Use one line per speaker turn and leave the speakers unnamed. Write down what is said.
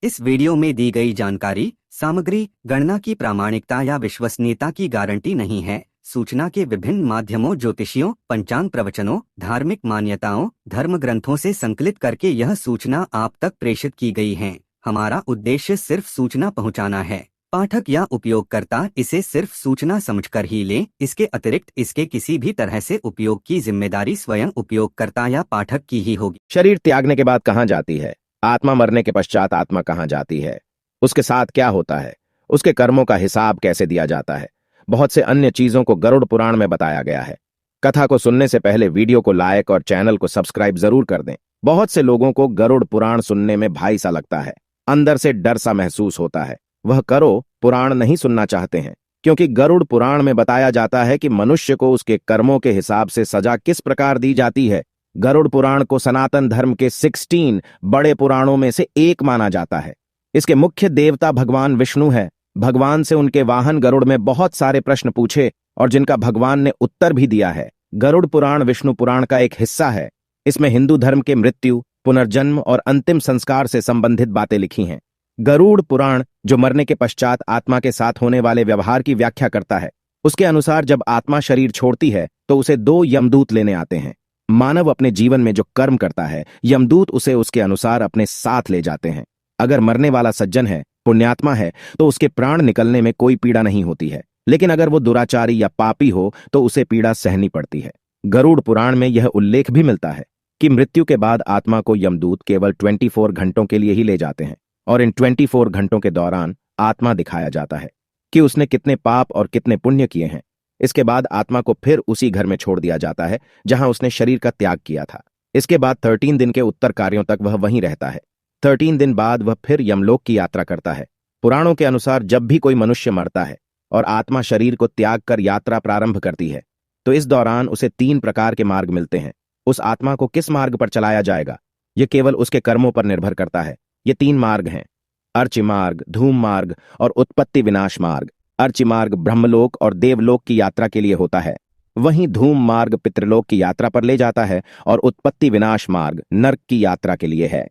इस वीडियो में दी गई जानकारी सामग्री गणना की प्रामाणिकता या विश्वसनीयता की गारंटी नहीं है। सूचना के विभिन्न माध्यमों, ज्योतिषियों, पंचांग प्रवचनों, धार्मिक मान्यताओं, धर्म ग्रंथों से संकलित करके यह सूचना आप तक प्रेषित की गई है। हमारा उद्देश्य सिर्फ सूचना पहुंचाना है। पाठक या उपयोगकर्ता इसे सिर्फ सूचना समझकर ही लें। इसके अतिरिक्त इसके किसी भी तरह से उपयोग की जिम्मेदारी स्वयं उपयोगकर्ता या पाठक की ही होगी।
शरीर त्यागने के बाद कहाँ जाती है? आत्मा मरने के पश्चात आत्मा कहाँ जाती है? उसके साथ क्या होता है? उसके कर्मों का हिसाब कैसे दिया जाता है? बहुत से अन्य चीजों को गरुड़ पुराण में बताया गया है। कथा को सुनने से पहले वीडियो को लाइक और चैनल को सब्सक्राइब जरूर कर दें। बहुत से लोगों को गरुड़ पुराण सुनने में भाई सा लगता है, अंदर से डर सा महसूस होता है। वह करो पुराण नहीं सुनना चाहते हैं, क्योंकि गरुड़ पुराण में बताया जाता है कि मनुष्य को उसके कर्मों के हिसाब से सजा किस प्रकार दी जाती है। गरुड़ पुराण को सनातन धर्म के 16 बड़े पुराणों में से एक माना जाता है। इसके मुख्य देवता भगवान विष्णु है। भगवान से उनके वाहन गरुड़ में बहुत सारे प्रश्न पूछे और जिनका भगवान ने उत्तर भी दिया है। गरुड़ पुराण विष्णु पुराण का एक हिस्सा है। इसमें हिंदू धर्म के मृत्यु, पुनर्जन्म और अंतिम संस्कार से संबंधित बातें लिखी हैं। गरुड़ पुराण जो मरने के पश्चात आत्मा के साथ होने वाले व्यवहार की व्याख्या करता है। उसके अनुसार जब आत्मा शरीर छोड़ती है तो उसे 2 यमदूत लेने आते हैं। मानव अपने जीवन में जो कर्म करता है, यमदूत उसे उसके अनुसार अपने साथ ले जाते हैं। अगर मरने वाला सज्जन है, पुण्यात्मा है, तो उसके प्राण निकलने में कोई पीड़ा नहीं होती है। लेकिन अगर वो दुराचारी या पापी हो तो उसे पीड़ा सहनी पड़ती है। गरुड़ पुराण में यह उल्लेख भी मिलता है कि मृत्यु के बाद आत्मा को यमदूत केवल 24 घंटों के लिए ही ले जाते हैं और इन 24 घंटों के दौरान आत्मा दिखाया जाता है कि उसने कितने पाप और कितने पुण्य किए हैं। इसके बाद आत्मा को फिर उसी घर में छोड़ दिया जाता है जहां उसने शरीर का त्याग किया था। इसके बाद 13 दिन के उत्तर कार्यों तक वह वहीं रहता है। 13 दिन बाद वह फिर यमलोक की यात्रा करता है। पुराणों के अनुसार जब भी कोई मनुष्य मरता है और आत्मा शरीर को त्याग कर यात्रा प्रारंभ करती है, तो इस दौरान उसे 3 प्रकार के मार्ग मिलते हैं। उस आत्मा को किस मार्ग पर चलाया जाएगा, यह केवल उसके कर्मों पर निर्भर करता है। ये 3 मार्ग हैं: अर्ची मार्ग, धूम मार्ग और उत्पत्ति विनाश मार्ग। अर्ची मार्ग ब्रह्मलोक और देवलोक की यात्रा के लिए होता है, वहीं धूम मार्ग पितृलोक की यात्रा पर ले जाता है और उत्पत्ति विनाश मार्ग नर्क की यात्रा के लिए है।